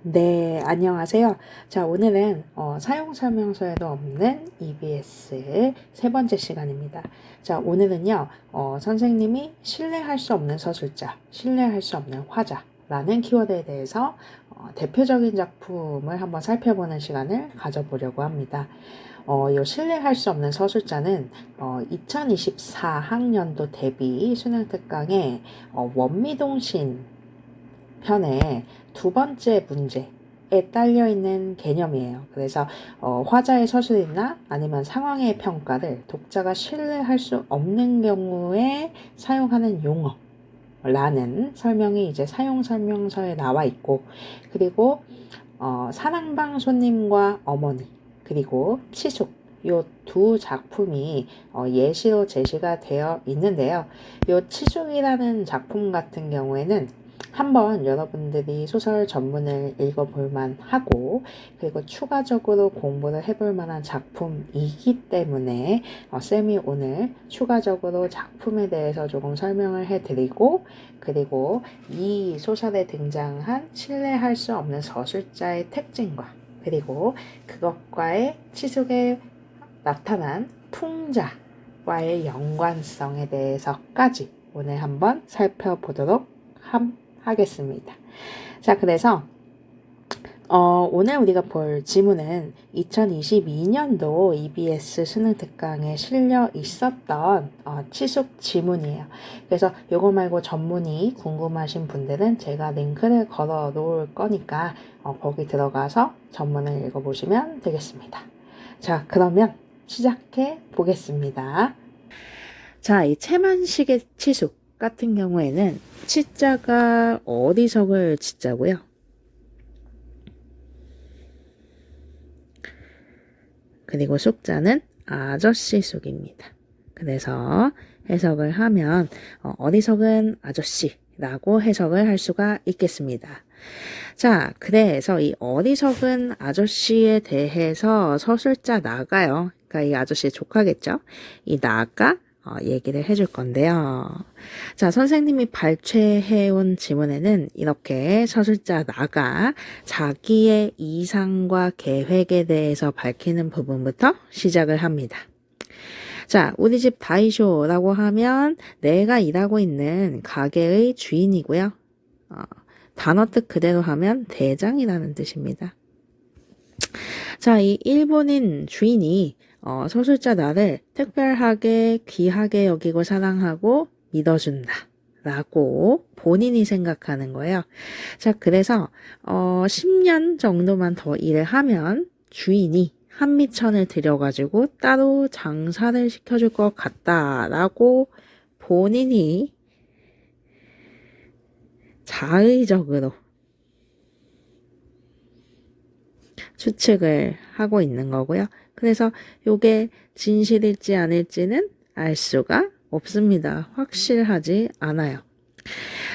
네, 안녕하세요. 자, 오늘은 사용 설명서에도 없는 EBS 세 번째 시간입니다. 자, 오늘은요, 선생님이 신뢰할 수 없는 서술자, 신뢰할 수 없는 화자라는 키워드에 대해서 대표적인 작품을 한번 살펴보는 시간을 가져보려고 합니다. 이 신뢰할 수 없는 서술자는 2024학년도 대비 수능 특강에 원미동신 편의 두 번째 문제에 딸려있는 개념이에요. 그래서 화자의 서술이나 아니면 상황의 평가를 독자가 신뢰할 수 없는 경우에 사용하는 용어라는 설명이 이제 사용 설명서에 나와 있고, 그리고 사랑방 손님과 어머니 그리고 치숙 요 두 작품이 예시로 제시가 되어 있는데요. 요 치숙이라는 작품 같은 경우에는 한번 여러분들이 소설 전문을 읽어볼 만하고, 그리고 추가적으로 공부를 해볼 만한 작품이기 때문에 쌤이 오늘 추가적으로 작품에 대해서 조금 설명을 해드리고, 그리고 이 소설에 등장한 신뢰할 수 없는 서술자의 특징과 그리고 그것과의 치숙에 나타난 풍자와의 연관성에 대해서까지 오늘 한번 살펴보도록 하겠습니다. 자, 그래서 오늘 우리가 볼 지문은 2022년도 EBS 수능 특강에 실려 있었던 치숙 지문이에요. 그래서 요거 말고 전문이 궁금하신 분들은 제가 링크를 걸어 놓을 거니까 거기 들어가서 전문을 읽어보시면 되겠습니다. 자, 그러면 시작해 보겠습니다. 자, 이 채만식의 치숙 같은 경우에는 치자가 어리석을 치자고요. 그리고 숙자는 아저씨 숙입니다. 그래서 해석을 하면 어리석은 아저씨라고 해석을 할 수가 있겠습니다. 자, 그래서 이 어리석은 아저씨에 대해서 서술자 나가요. 그러니까 이 아저씨의 조카겠죠. 이 나가 얘기를 해줄 건데요. 자, 선생님이 발췌해온 지문에는 이렇게 서술자 나가 자기의 이상과 계획에 대해서 밝히는 부분부터 시작을 합니다. 자, 우리 집 다이쇼라고 하면 내가 일하고 있는 가게의 주인이고요. 단어 뜻 그대로 하면 대장이라는 뜻입니다. 자, 이 일본인 주인이 서술자 나를 특별하게 귀하게 여기고 사랑하고 믿어준다 라고 본인이 생각하는 거예요. 자, 그래서 10년 정도만 더 일을 하면 주인이 한미천을 들여가지고 따로 장사를 시켜줄 것 같다라고 본인이 자의적으로 추측을 하고 있는 거고요. 그래서 이게 진실일지 아닐지는 알 수가 없습니다. 확실하지 않아요.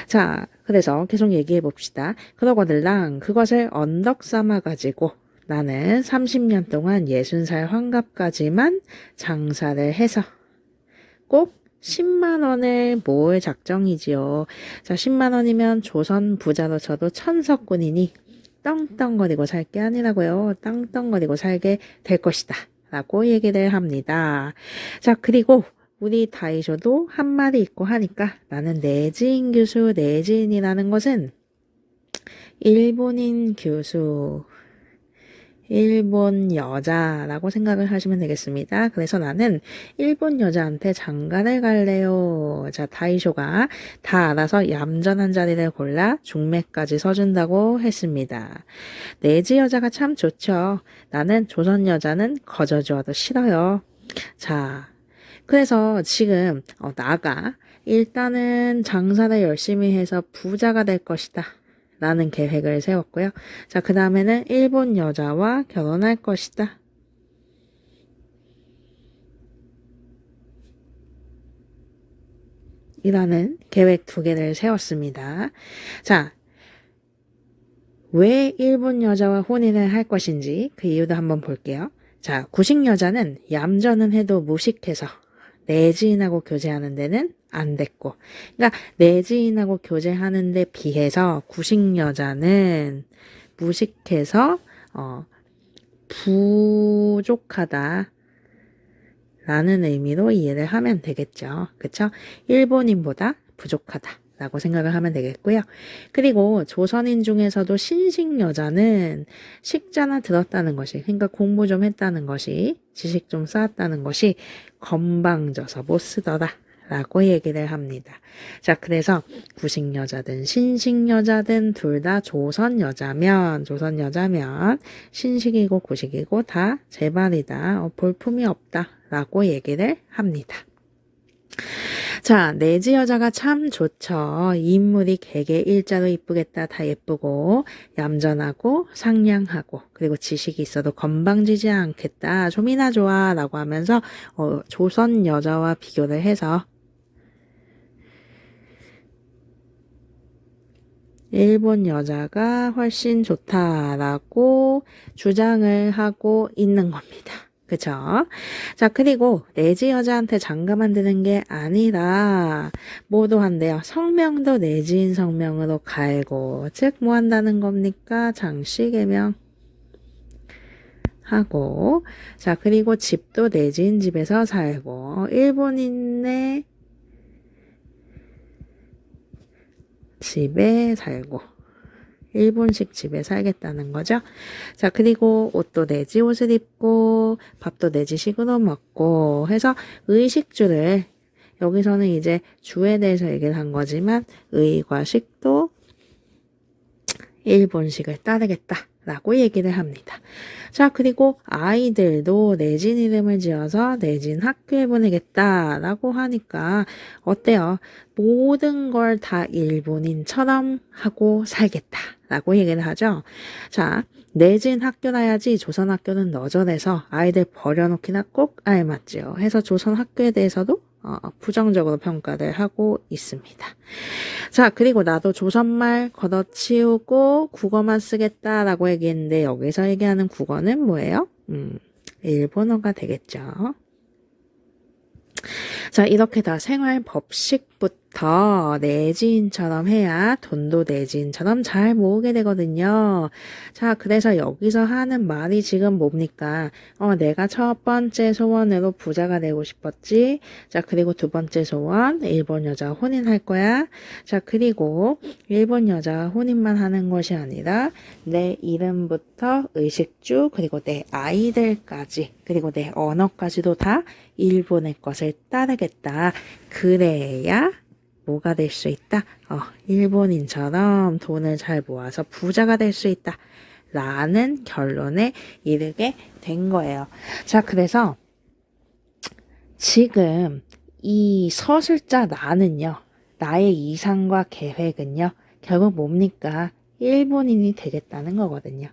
자, 그래서 계속 얘기해 봅시다. 그러거들랑 그것을 언덕 삼아 가지고 나는 30년 동안 60살 환갑까지만 장사를 해서 꼭 10만 원을 모을 작정이지요. 자, 10만 원이면 조선 부자로 쳐도 천석군이니 떵떵거리고 살 게 아니라고요. 떵떵거리고 살게 될 것이다 라고 얘기를 합니다. 자, 그리고 우리 다이쇼도 한 말이 있고 하니까 나는 내지인 교수, 내지인이라는 것은 일본인 교수, 일본 여자라고 생각을 하시면 되겠습니다. 그래서 나는 일본 여자한테 장가를 갈래요. 자, 다이쇼가 다 알아서 얌전한 자리를 골라 중매까지 서준다고 했습니다. 내지 여자가 참 좋죠. 나는 조선 여자는 거저주어도 싫어요. 자, 그래서 지금 나가 일단은 장사를 열심히 해서 부자가 될 것이다 라는 계획을 세웠고요. 자, 그 다음에는 일본 여자와 결혼할 것이다. 이라는 계획 두 개를 세웠습니다. 자, 왜 일본 여자와 혼인을 할 것인지 그 이유도 한번 볼게요. 자, 구식 여자는 얌전은 해도 무식해서 내 지인하고 교제하는 데는 안 됐고, 그러니까 내 지인하고 교제하는 데 비해서 구식 여자는 무식해서 부족하다 라는 의미로 이해를 하면 되겠죠. 그쵸? 일본인보다 부족하다 라고 생각을 하면 되겠고요. 그리고 조선인 중에서도 신식 여자는 식자나 들었다는 것이, 그러니까 공부 좀 했다는 것이, 지식 좀 쌓았다는 것이 건방져서 못 쓰더라 라고 얘기를 합니다. 자, 그래서 구식 여자든 신식 여자든 둘 다 조선 여자면 신식이고 구식이고 다 제발이다. 볼품이 없다 라고 얘기를 합니다. 자, 내지 여자가 참 좋죠. 인물이 개개 일자로 이쁘겠다. 다 예쁘고 얌전하고 상냥하고 그리고 지식이 있어도 건방지지 않겠다. 좀이나 좋아 라고 하면서 조선 여자와 비교를 해서 일본 여자가 훨씬 좋다라고 주장을 하고 있는 겁니다. 그쵸? 자, 그리고 내지 여자한테 장가 만드는 게 아니라 뭐도 한대요. 성명도 내지인 성명으로 갈고, 즉 뭐 한다는 겁니까? 장씨 개명 하고, 자, 그리고 집도 내지인 집에서 살고, 일본인의 집에 살고 일본식 집에 살겠다는 거죠. 자, 그리고 옷도 내지 옷을 입고 밥도 내지식으로 먹고 해서 의식주를 여기서는 이제 주에 대해서 얘기를 한 거지만 의과 식도 일본식을 따르겠다 라고 얘기를 합니다. 자, 그리고 아이들도 내진 이름을 지어서 내진 학교에 보내겠다 라고 하니까 어때요? 모든 걸 다 일본인처럼 하고 살겠다 라고 얘기를 하죠. 자, 내진 학교라야지 조선 학교는 너절해서 아이들 버려놓기나 꼭 알맞지요. 해서 조선 학교에 대해서도 부정적으로 평가를 하고 있습니다. 자, 그리고 나도 조선말 걷어치우고 국어만 쓰겠다라고 얘기했는데 여기서 얘기하는 국어는 뭐예요? 일본어가 되겠죠. 자, 이렇게 다 생활 법식부터 내지인처럼 해야 돈도 내지인처럼 잘 모으게 되거든요. 자, 그래서 여기서 하는 말이 지금 뭡니까? 내가 첫 번째 소원으로 부자가 되고 싶었지. 자, 그리고 두 번째 소원, 일본 여자 혼인할 거야. 자, 그리고 일본 여자 혼인만 하는 것이 아니라 내 이름부터 의식주, 그리고 내 아이들까지, 그리고 내 언어까지도 다 일본의 것을 따르겠다. 그래야 뭐가 될 수 있다? 일본인처럼 돈을 잘 모아서 부자가 될 수 있다. 라는 결론에 이르게 된 거예요. 자, 그래서 지금 이 서술자 나는요. 나의 이상과 계획은요. 결국 뭡니까? 일본인이 되겠다는 거거든요.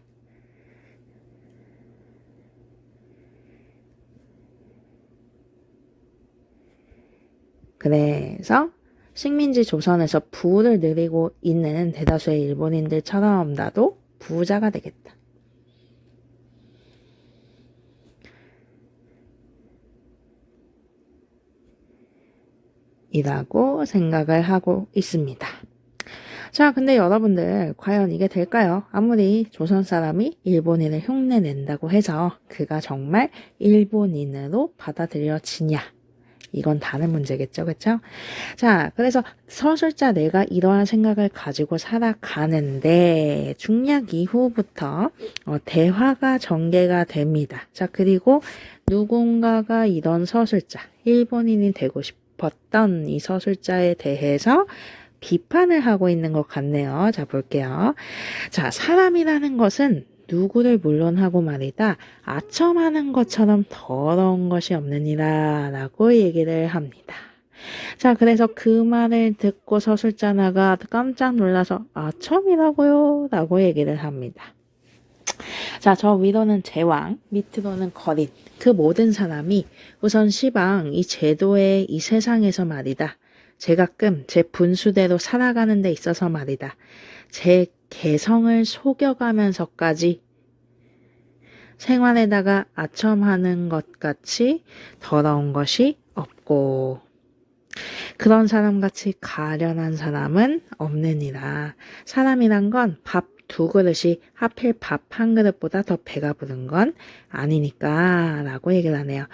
그래서 식민지 조선에서 부를 누리고 있는 대다수의 일본인들처럼 나도 부자가 되겠다. 이라고 생각을 하고 있습니다. 자, 근데 여러분들 과연 이게 될까요? 아무리 조선 사람이 일본인을 흉내낸다고 해서 그가 정말 일본인으로 받아들여지냐? 이건 다른 문제겠죠, 그쵸? 자, 그래서 서술자 내가 이러한 생각을 가지고 살아가는데 중략 이후부터 대화가 전개가 됩니다. 자, 그리고 누군가가 이런 서술자, 일본인이 되고 싶었던 이 서술자에 대해서 비판을 하고 있는 것 같네요. 자, 볼게요. 자, 사람이라는 것은 누구를 물론하고 말이다. 아첨하는 것처럼 더러운 것이 없느니라 라고 얘기를 합니다. 자, 그래서 그 말을 듣고 서술자나가 깜짝 놀라서 아첨이라고요? 라고 얘기를 합니다. 자, 저 위로는 제왕, 밑으로는 거린. 그 모든 사람이 우선 시방 이 제도의 이 세상에서 말이다. 제가끔 제 분수대로 살아가는 데 있어서 말이다. 제 개성을 속여가면서까지 생활에다가 아첨하는 것 같이 더러운 것이 없고 그런 사람같이 가련한 사람은 없느니라. 사람이란 건 밥 두 그릇이 하필 밥 한 그릇보다 더 배가 부른 건 아니니까 라고 얘기를 하네요.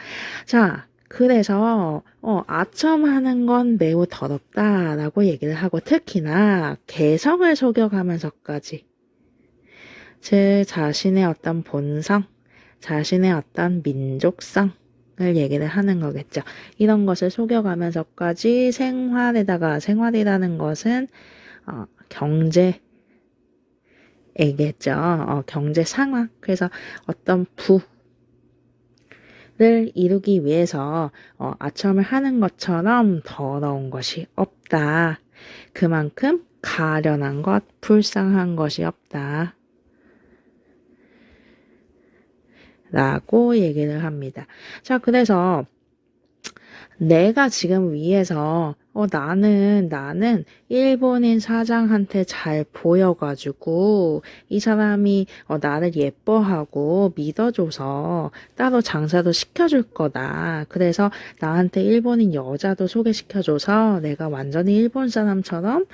자, 그래서 아첨하는 건 매우 더럽다 라고 얘기를 하고 특히나 개성을 속여가면서까지 제 자신의 어떤 본성, 자신의 어떤 민족성을 얘기를 하는 거겠죠. 이런 것을 속여가면서까지 생활이라는 것은 경제애겠죠. 경제 상황. 그래서 어떤 부를 이루기 위해서 아첨을 하는 것처럼 더러운 것이 없다. 그만큼 가련한 것, 불쌍한 것이 없다. 라고 얘기를 합니다. 자, 그래서 내가 지금 위에서 나는 일본인 사장한테 잘 보여가지고 이 사람이 나를 예뻐하고 믿어줘서 따로 장사도 시켜줄 거다. 그래서 나한테 일본인 여자도 소개시켜줘서 내가 완전히 일본 사람처럼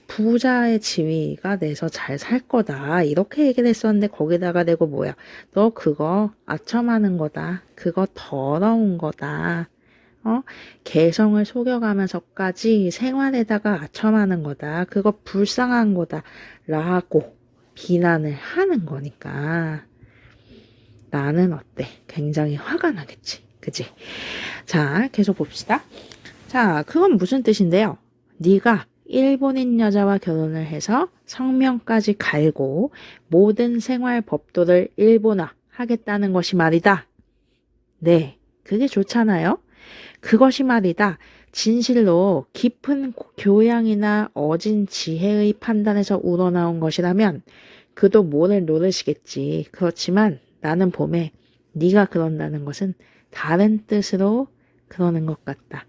부자의 지위가 돼서 잘 살 거다. 이렇게 얘기를 했었는데 거기다가 대고 뭐야? 너 그거 아첨하는 거다. 그거 더러운 거다. 개성을 속여가면서까지 생활에다가 아첨하는 거다. 그거 불쌍한 거다. 라고 비난을 하는 거니까 나는 어때? 굉장히 화가 나겠지. 그치? 자, 계속 봅시다. 자, 그건 무슨 뜻인데요? 네가 일본인 여자와 결혼을 해서 성명까지 갈고 모든 생활 법도를 일본화 하겠다는 것이 말이다. 네, 그게 좋잖아요. 그것이 말이다. 진실로 깊은 교양이나 어진 지혜의 판단에서 우러나온 것이라면 그도 모를 노릇이겠지. 그렇지만 나는 봄에 네가 그런다는 것은 다른 뜻으로 그러는 것 같다.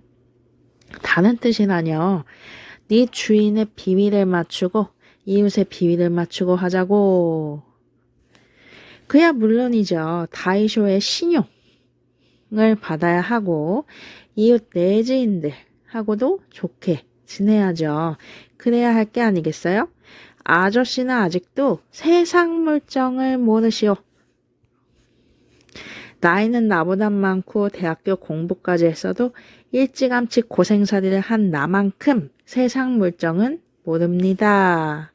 다른 뜻이라뇨. 네 주인의 비위를 맞추고 이웃의 비위를 맞추고 하자고. 그야 물론이죠. 다이쇼의 신용을 받아야 하고 이웃 내지인들하고도 좋게 지내야죠. 그래야 할 게 아니겠어요? 아저씨는 아직도 세상 물정을 모르시오. 나이는 나보다 많고 대학교 공부까지 했어도 일찌감치 고생살이를 한 나만큼 세상 물정은 모릅니다.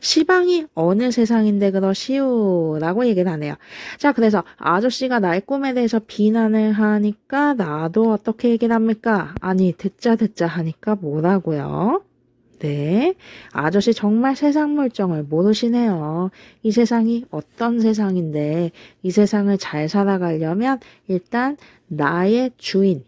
시방이 어느 세상인데 그러시오 라고 얘기를 하네요. 자, 그래서 아저씨가 나의 꿈에 대해서 비난을 하니까 나도 어떻게 얘기를 합니까? 아니, 듣자 하니까 뭐라고요? 네, 아저씨 정말 세상 물정을 모르시네요. 이 세상이 어떤 세상인데 이 세상을 잘 살아가려면 일단 나의 주인,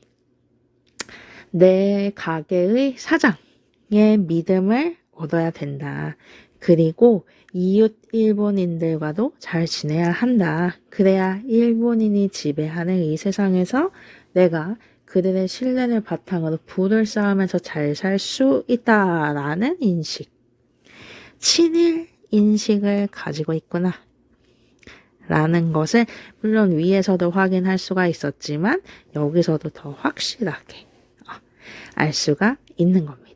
내 가게의 사장의 믿음을 얻어야 된다. 그리고 이웃 일본인들과도 잘 지내야 한다. 그래야 일본인이 지배하는 이 세상에서 내가 그들의 신뢰를 바탕으로 부를 쌓으면서 잘 살 수 있다라는 인식. 친일 인식을 가지고 있구나. 라는 것을 물론 위에서도 확인할 수가 있었지만 여기서도 더 확실하게 알 수가 있는 겁니다.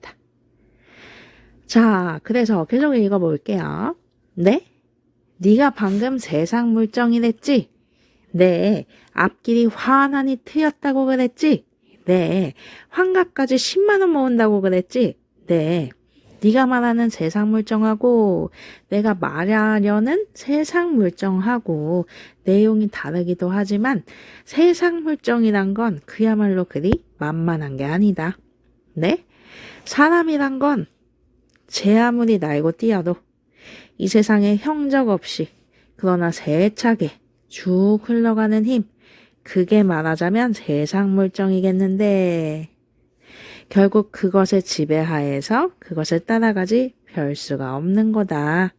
자, 그래서 계속 읽어볼게요. 네? 네가 방금 세상 물정이랬지? 네. 앞길이 환하니 트였다고 그랬지? 네. 환갑까지 10만 원 모은다고 그랬지? 네. 네가 말하는 세상 물정하고 내가 말하려는 세상 물정하고 내용이 다르기도 하지만 세상 물정이란 건 그야말로 그리 만만한 게 아니다. 네? 사람이란 건 제 아무리 날고 뛰어도 이 세상에 형적 없이 그러나 세차게 쭉 흘러가는 힘, 그게 말하자면 세상 물정이겠는데 결국 그것의 지배하에서 그것을 따라가지 별 수가 없는 거다.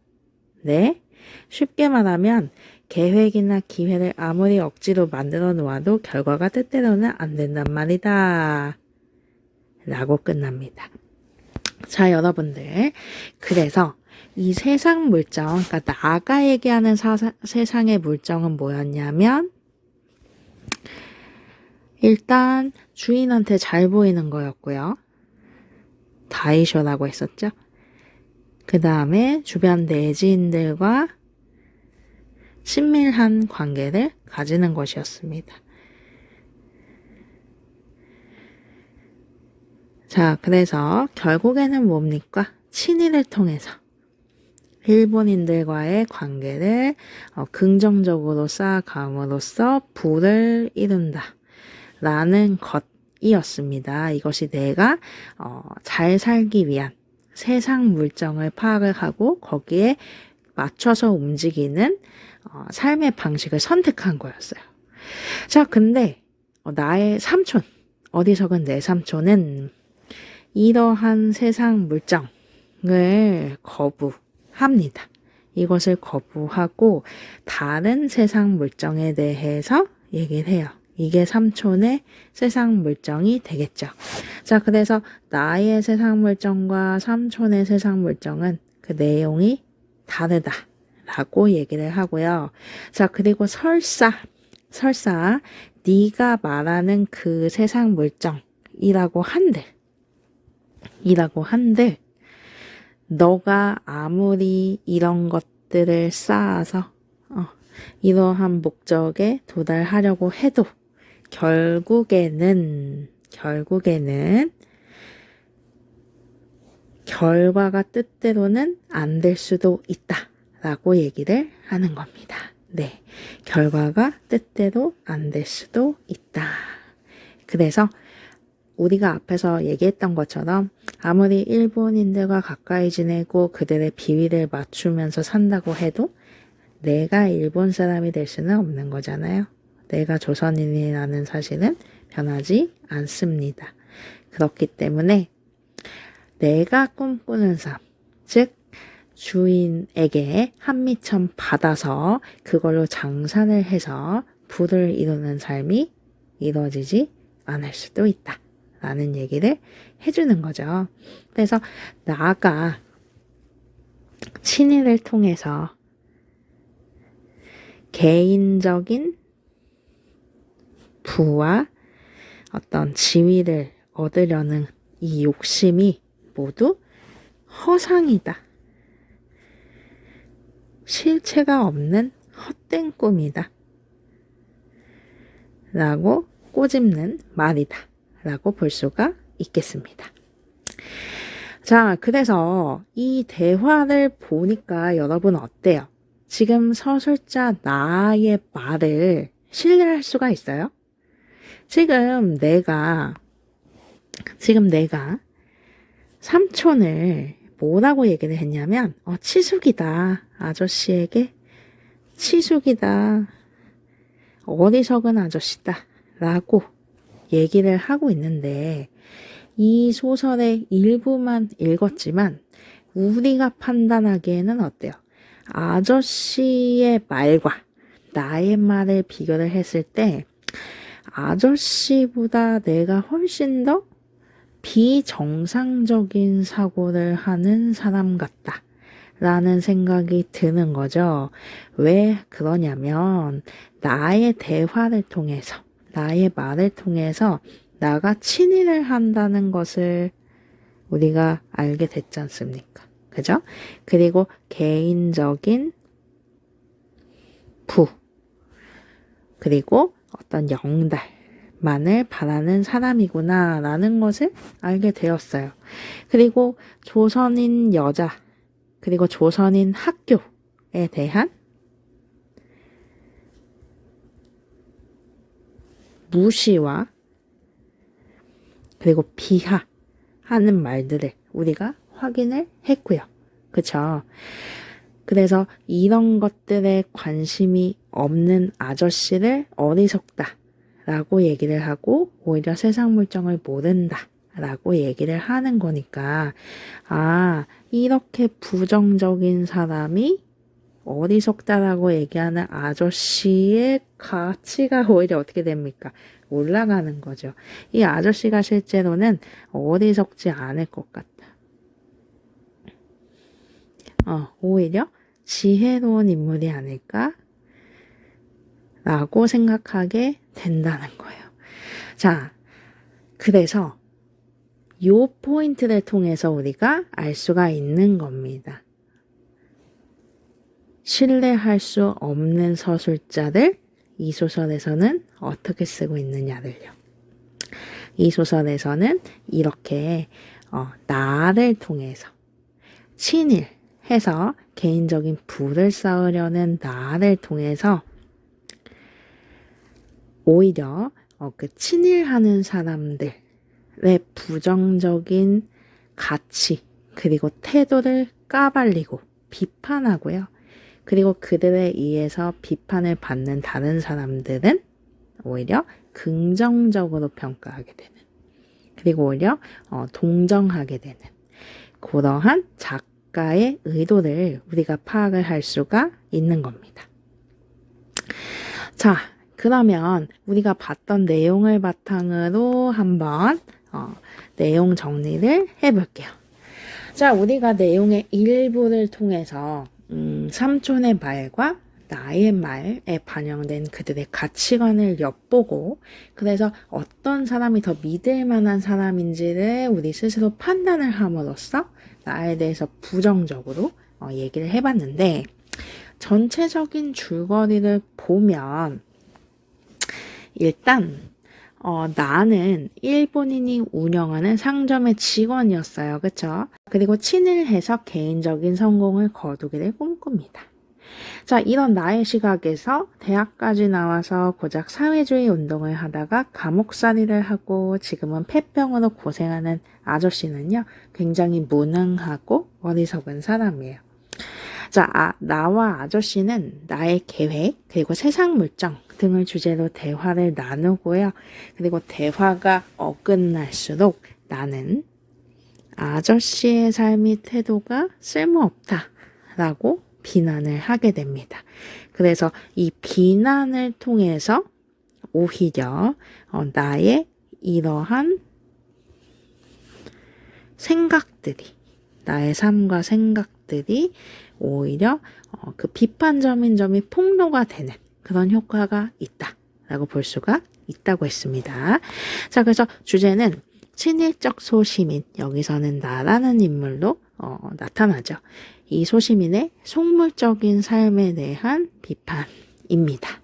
네? 쉽게 말하면 계획이나 기회를 아무리 억지로 만들어 놓아도 결과가 뜻대로는 안 된단 말이다. 라고 끝납니다. 자, 여러분들. 그래서 이 세상 물정, 그러니까 나가 얘기하는 세상의 물정은 뭐였냐면 일단 주인한테 잘 보이는 거였고요. 다이쇼라고 했었죠. 그 다음에 주변 내지인들과 친밀한 관계를 가지는 것이었습니다. 자, 그래서 결국에는 뭡니까? 친일을 통해서 일본인들과의 관계를 긍정적으로 쌓아감으로써 부를 이룬다 라는 것이었습니다. 이것이 내가 잘 살기 위한 세상 물정을 파악을 하고 거기에 맞춰서 움직이는 삶의 방식을 선택한 거였어요. 자, 근데 나의 삼촌, 어리석은 내 삼촌은 이러한 세상 물정을 거부합니다. 이것을 거부하고 다른 세상 물정에 대해서 얘기를 해요. 이게 삼촌의 세상 물정이 되겠죠. 자, 그래서 나의 세상 물정과 삼촌의 세상 물정은 그 내용이 다르다라고 얘기를 하고요. 자, 그리고 설사 네가 말하는 그 세상 물정이라고 한들 너가 아무리 이런 것들을 쌓아서 이러한 목적에 도달하려고 해도 결국에는 결과가 뜻대로는 안 될 수도 있다라고 얘기를 하는 겁니다. 네, 결과가 뜻대로 안 될 수도 있다. 그래서 우리가 앞에서 얘기했던 것처럼 아무리 일본인들과 가까이 지내고 그들의 비위를 맞추면서 산다고 해도 내가 일본 사람이 될 수는 없는 거잖아요. 내가 조선인이라는 사실은 변하지 않습니다. 그렇기 때문에 내가 꿈꾸는 삶, 즉 주인에게 한미천 받아서 그걸로 장사를 해서 부를 이루는 삶이 이루어지지 않을 수도 있다 라는 얘기를 해주는 거죠. 그래서 나가 친일을 통해서 개인적인 부와 어떤 지위를 얻으려는 이 욕심이 모두 허상이다. 실체가 없는 헛된 꿈이다. 라고 꼬집는 말이다. 라고 볼 수가 있겠습니다. 자, 그래서 이 대화를 보니까 여러분 어때요? 지금 서술자 나의 말을 신뢰할 수가 있어요? 지금 내가 삼촌을 뭐라고 얘기를 했냐면 치숙이다. 아저씨에게 치숙이다. 어리석은 아저씨다. 라고 얘기를 하고 있는데 이 소설의 일부만 읽었지만 우리가 판단하기에는 어때요? 아저씨의 말과 나의 말을 비교를 했을 때 아저씨보다 내가 훨씬 더 비정상적인 사고를 하는 사람 같다 라는 생각이 드는 거죠. 왜 그러냐면 나의 대화를 통해서 나의 말을 통해서 나가 친일을 한다는 것을 우리가 알게 됐지 않습니까? 그죠? 그리고 개인적인 부 그리고 어떤 영달만을 바라는 사람이구나 라는 것을 알게 되었어요. 그리고 조선인 여자 그리고 조선인 학교에 대한 무시와 그리고 비하하는 말들을 우리가 확인을 했고요. 그쵸? 그래서 이런 것들에 관심이 없는 아저씨를 어리석다 라고 얘기를 하고 오히려 세상 물정을 모른다 라고 얘기를 하는 거니까 이렇게 부정적인 사람이 어리석다라고 얘기하는 아저씨의 가치가 오히려 어떻게 됩니까? 올라가는 거죠. 이 아저씨가 실제로는 어리석지 않을 것 같다. 오히려 지혜로운 인물이 아닐까? 라고 생각하게 된다는 거예요. 자, 그래서 요 포인트를 통해서 우리가 알 수가 있는 겁니다. 신뢰할 수 없는 서술자들, 이 소설에서는 어떻게 쓰고 있느냐를요. 이 소설에서는 이렇게 나를 통해서 친일해서 개인적인 부를 쌓으려는 나를 통해서 오히려 그 친일하는 사람들의 부정적인 가치 그리고 태도를 까발리고 비판하고요. 그리고 그들에 의해서 비판을 받는 다른 사람들은 오히려 긍정적으로 평가하게 되는, 그리고 오히려 동정하게 되는 그러한 작가의 의도를 우리가 파악을 할 수가 있는 겁니다. 자, 그러면 우리가 봤던 내용을 바탕으로 한번 내용 정리를 해볼게요. 자, 우리가 내용의 일부를 통해서 삼촌의 말과 나의 말에 반영된 그들의 가치관을 엿보고, 그래서 어떤 사람이 더 믿을 만한 사람인지를 우리 스스로 판단을 함으로써 나에 대해서 부정적으로 얘기를 해봤는데, 전체적인 줄거리를 보면 일단 나는 일본인이 운영하는 상점의 직원이었어요. 그쵸? 그리고 친일해서 개인적인 성공을 거두기를 꿈꿉니다. 자, 이런 나의 시각에서 대학까지 나와서 고작 사회주의 운동을 하다가 감옥살이를 하고 지금은 폐병으로 고생하는 아저씨는요, 굉장히 무능하고 어리석은 사람이에요. 자, 나와 아저씨는 나의 계획, 그리고 세상 물정 등을 주제로 대화를 나누고요. 그리고 대화가 어긋날수록 나는 아저씨의 삶이 태도가 쓸모없다라고 비난을 하게 됩니다. 그래서 이 비난을 통해서 오히려 나의 이러한 생각들이, 나의 삶과 생각들이 오히려 그 비판적인 점이 폭로가 되는 그런 효과가 있다라고 볼 수가 있다고 했습니다. 자, 그래서 주제는 친일적 소시민, 여기서는 나라는 인물로 나타나죠. 이 소시민의 속물적인 삶에 대한 비판입니다.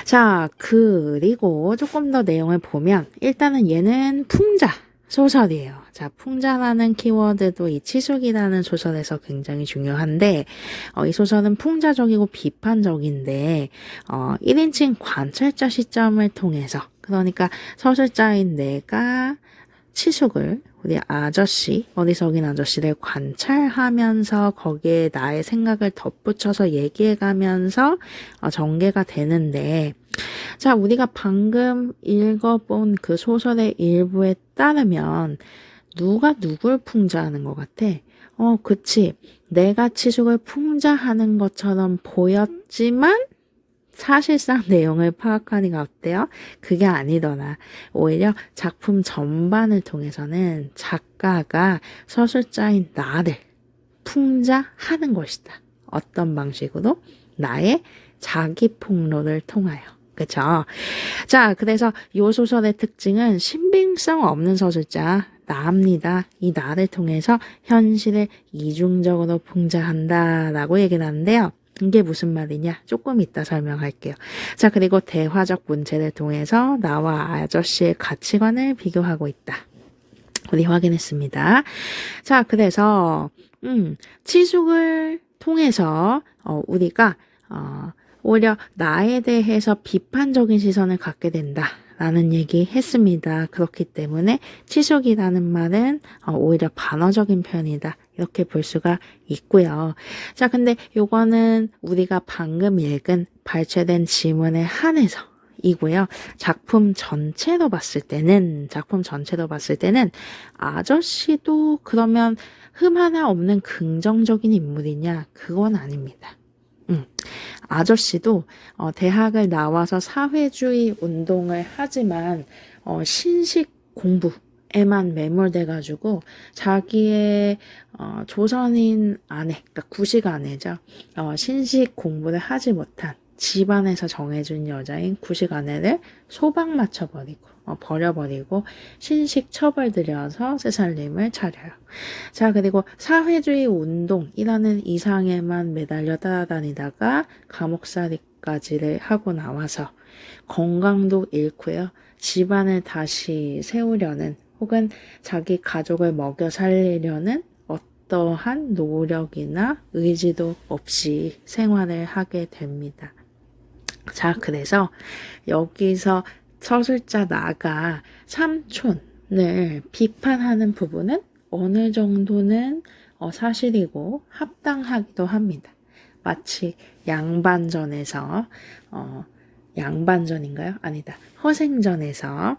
자, 그리고 조금 더 내용을 보면 일단은 얘는 풍자 소설이에요. 자, 풍자라는 키워드도 이 치숙이라는 소설에서 굉장히 중요한데, 이 소설은 풍자적이고 비판적인데 1인칭 관찰자 시점을 통해서, 그러니까 서술자인 내가 치숙을, 우리 아저씨, 어리석인 아저씨를 관찰하면서 거기에 나의 생각을 덧붙여서 얘기해가면서 전개가 되는데, 자, 우리가 방금 읽어본 그 소설의 일부에 따르면 누가 누굴 풍자하는 것 같아? 그치. 내가 치숙을 풍자하는 것처럼 보였지만 사실상 내용을 파악하니까 어때요? 그게 아니더라. 오히려 작품 전반을 통해서는 작가가 서술자인 나를 풍자하는 것이다. 어떤 방식으로? 나의 자기 폭로를 통하여. 그쵸? 자, 그래서 이 소설의 특징은 신빙성 없는 서술자, 나입니다. 이 나를 통해서 현실을 이중적으로 풍자한다라고 얘기를 하는데요. 이게 무슨 말이냐? 조금 이따 설명할게요. 자, 그리고 대화적 문체를 통해서 나와 아저씨의 가치관을 비교하고 있다. 우리 확인했습니다. 자, 그래서 치숙을 통해서 우리가 오히려 나에 대해서 비판적인 시선을 갖게 된다라는 얘기 했습니다. 그렇기 때문에 치숙이라는 말은 오히려 반어적인 표현이다. 이렇게 볼 수가 있고요. 자, 근데 요거는 우리가 방금 읽은 발췌된 지문에 한해서 이고요. 작품 전체로 봤을 때는 아저씨도 그러면 흠 하나 없는 긍정적인 인물이냐? 그건 아닙니다. 아저씨도 대학을 나와서 사회주의 운동을 하지만 신식 공부에만 매몰돼가지고 자기의 조선인 아내, 그러니까 구식 아내죠. 신식 공부를 하지 못한 집안에서 정해준 여자인 구식 아내를 소방 맞춰버리고 버려버리고 신식 첩을 들여서 새살림을 차려요. 자, 그리고 사회주의 운동이라는 이상에만 매달려 따라다니다가 감옥살이까지를 하고 나와서 건강도 잃고요. 집안을 다시 세우려는 혹은 자기 가족을 먹여 살리려는 어떠한 노력이나 의지도 없이 생활을 하게 됩니다. 자, 그래서 여기서 서술자 나가 삼촌을 비판하는 부분은 어느 정도는 사실이고 합당하기도 합니다. 마치 양반전에서 양반전인가요? 아니다. 허생전에서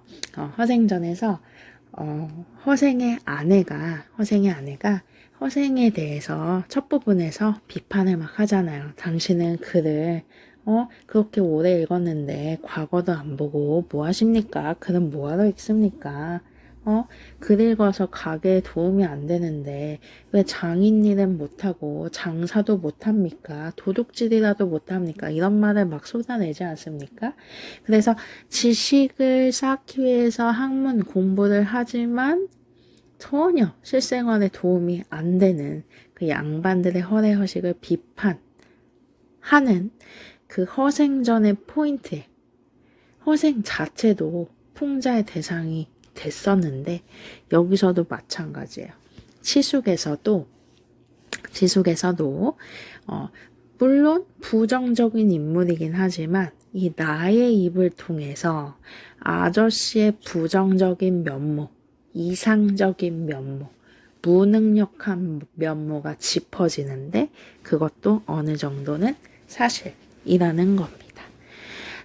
허생의 아내가 허생에 대해서 첫 부분에서 비판을 막 하잖아요. 당신은 글을 그렇게 오래 읽었는데 과거도 안 보고 뭐 하십니까? 글은 뭐하러 읽습니까? 글 읽어서 가게에 도움이 안 되는데 왜 장인일은 못하고 장사도 못합니까? 도둑질이라도 못합니까? 이런 말을 막 쏟아내지 않습니까? 그래서 지식을 쌓기 위해서 학문 공부를 하지만 전혀 실생활에 도움이 안 되는 그 양반들의 허례허식을 비판하는 그 허생전의 포인트에 허생 자체도 풍자의 대상이 됐었는데 여기서도 마찬가지예요. 치숙에서도 물론 부정적인 인물이긴 하지만 이 나의 입을 통해서 아저씨의 부정적인 면모, 이상적인 면모, 무능력한 면모가 짚어지는데 그것도 어느 정도는 사실이라는 겁니다.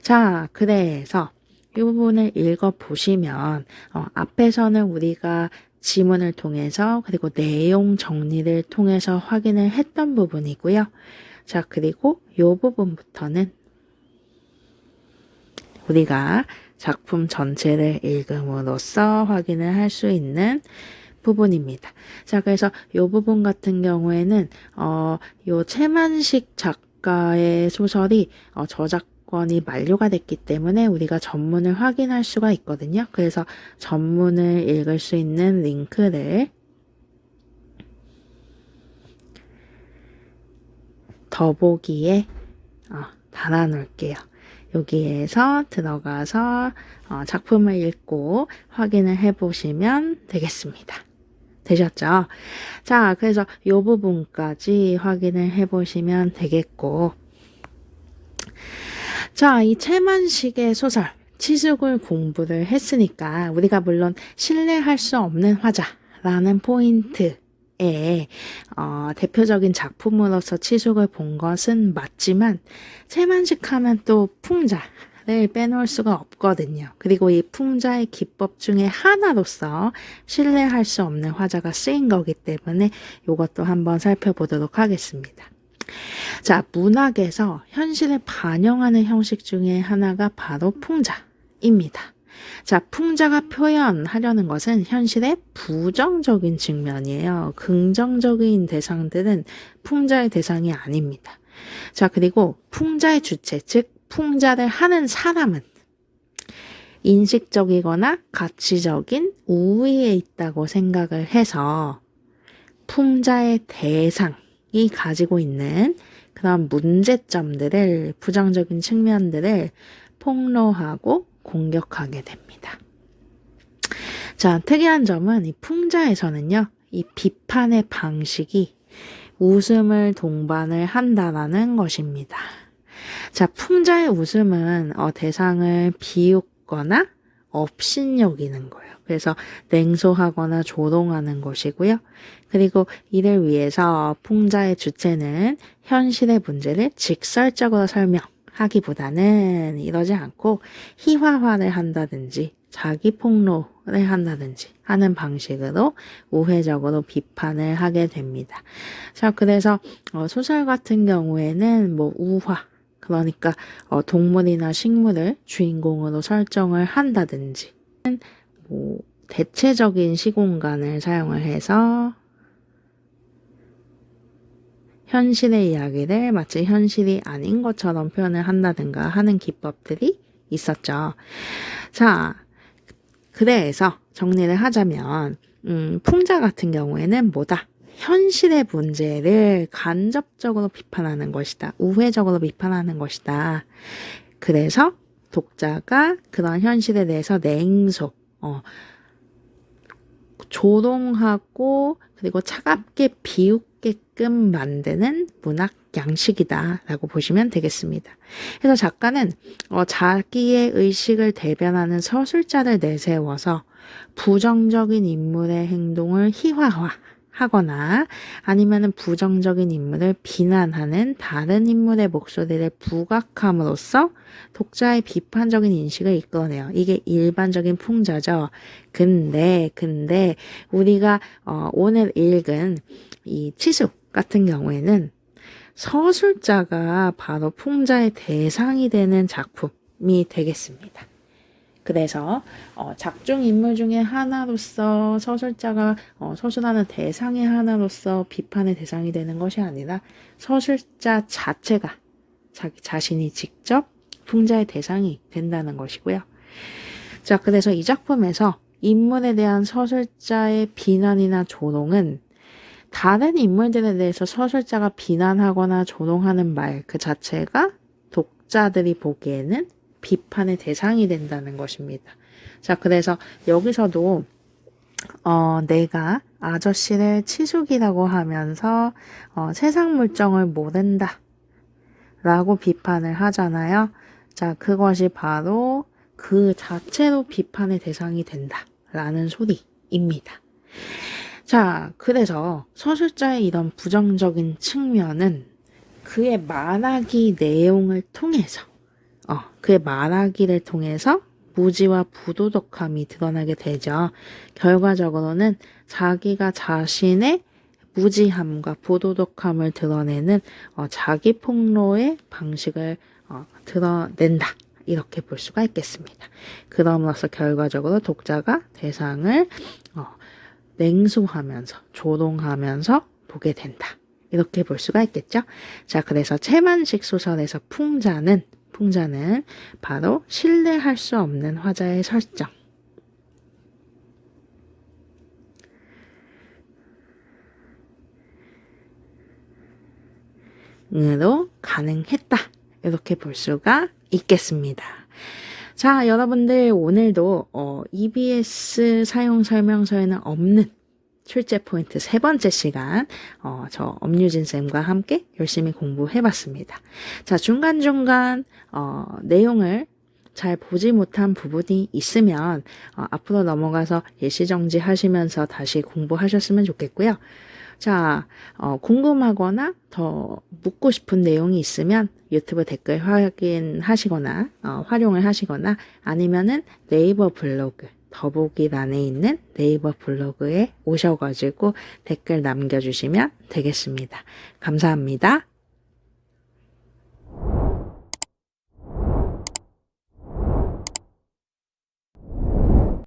자, 그래서 이 부분을 읽어보시면 앞에서는 우리가 지문을 통해서 그리고 내용 정리를 통해서 확인을 했던 부분이고요. 자, 그리고 이 부분부터는 우리가 작품 전체를 읽음으로써 확인을 할 수 있는 부분입니다. 자, 그래서 이 부분 같은 경우에는 요 최만식 작가의 소설이 저작권이 만료가 됐기 때문에 우리가 전문을 확인할 수가 있거든요. 그래서 전문을 읽을 수 있는 링크를 더보기에 달아 놓을게요. 여기에서 들어가서 작품을 읽고 확인을 해보시면 되겠습니다. 되셨죠? 자, 그래서 이 부분까지 확인을 해보시면 되겠고, 자, 이 최만식의 소설 치숙을 공부를 했으니까 우리가 물론 신뢰할 수 없는 화자라는 포인트에 대표적인 작품으로서 치숙을 본 것은 맞지만 최만식 하면 또 풍자를 빼놓을 수가 없거든요. 그리고 이 풍자의 기법 중에 하나로서 신뢰할 수 없는 화자가 쓰인 거기 때문에 이것도 한번 살펴보도록 하겠습니다. 자, 문학에서 현실을 반영하는 형식 중에 하나가 바로 풍자입니다. 자, 풍자가 표현하려는 것은 현실의 부정적인 측면이에요. 긍정적인 대상들은 풍자의 대상이 아닙니다. 자, 그리고 풍자의 주체, 즉 풍자를 하는 사람은 인식적이거나 가치적인 우위에 있다고 생각을 해서 풍자의 대상이 가지고 있는 그런 문제점들을, 부정적인 측면들을 폭로하고 공격하게 됩니다. 자, 특이한 점은 이 풍자에서는요, 이 비판의 방식이 웃음을 동반을 한다라는 것입니다. 자, 풍자의 웃음은 대상을 비웃거나 업신여기는 거예요. 그래서 냉소하거나 조롱하는 것이고요. 그리고 이를 위해서 풍자의 주체는 현실의 문제를 직설적으로 설명하기보다는 이러지 않고 희화화를 한다든지 자기 폭로를 한다든지 하는 방식으로 우회적으로 비판을 하게 됩니다. 자, 그래서 소설 같은 경우에는 우화, 그러니까 동물이나 식물을 주인공으로 설정을 한다든지 대체적인 시공간을 사용을 해서 현실의 이야기를 마치 현실이 아닌 것처럼 표현을 한다든가 하는 기법들이 있었죠. 자, 그래서 정리를 하자면 풍자 같은 경우에는 뭐다? 현실의 문제를 간접적으로 비판하는 것이다. 우회적으로 비판하는 것이다. 그래서 독자가 그런 현실에 대해서 냉소, 조롱하고 그리고 차갑게 비웃게끔 만드는 문학 양식이다 라고 보시면 되겠습니다. 그래서 작가는 자기의 의식을 대변하는 서술자를 내세워서 부정적인 인물의 행동을 희화화하거나 아니면 부정적인 인물을 비난하는 다른 인물의 목소리를 부각함으로써 독자의 비판적인 인식을 이끌어내요. 이게 일반적인 풍자죠. 근데 우리가 오늘 읽은 이 치수 같은 경우에는 서술자가 바로 풍자의 대상이 되는 작품이 되겠습니다. 그래서 작중 인물 중에 하나로서 서술자가 서술하는 대상의 하나로서 비판의 대상이 되는 것이 아니라 서술자 자체가 자기 자신이 직접 풍자의 대상이 된다는 것이고요. 자, 그래서 이 작품에서 인물에 대한 서술자의 비난이나 조롱은 다른 인물들에 대해서 서술자가 비난하거나 조롱하는 말 그 자체가 독자들이 보기에는 비판의 대상이 된다는 것입니다. 자, 그래서 여기서도 내가 아저씨를 치숙이라고 하면서 세상 물정을 모른다 라고 비판을 하잖아요. 자, 그것이 바로 그 자체로 비판의 대상이 된다 라는 소리입니다. 자, 그래서 서술자의 이런 부정적인 측면은 그의 말하기 내용을 통해서 그의 말하기를 통해서 무지와 부도덕함이 드러나게 되죠. 결과적으로는 자기가 자신의 무지함과 부도덕함을 드러내는 자기 폭로의 방식을 드러낸다. 이렇게 볼 수가 있겠습니다. 그럼으로써 결과적으로 독자가 대상을 냉소하면서 조롱하면서 보게 된다. 이렇게 볼 수가 있겠죠. 자, 그래서 채만식 소설에서 풍자는 바로 신뢰할 수 없는 화자의 설정. 으로 가능했다. 이렇게 볼 수가 있겠습니다. 자, 여러분들 오늘도 EBS 사용 설명서에는 없는 출제 포인트 3번째 시간 저 엄유진 쌤과 함께 열심히 공부해봤습니다. 자, 중간중간 내용을 잘 보지 못한 부분이 있으면 앞으로 넘어가서 예시정지 하시면서 다시 공부하셨으면 좋겠고요. 자, 궁금하거나 더 묻고 싶은 내용이 있으면 유튜브 댓글 확인하시거나 활용을 하시거나 아니면은 네이버 블로그 더보기란에 있는 네이버 블로그에 오셔가지고 댓글 남겨주시면 되겠습니다. 감사합니다.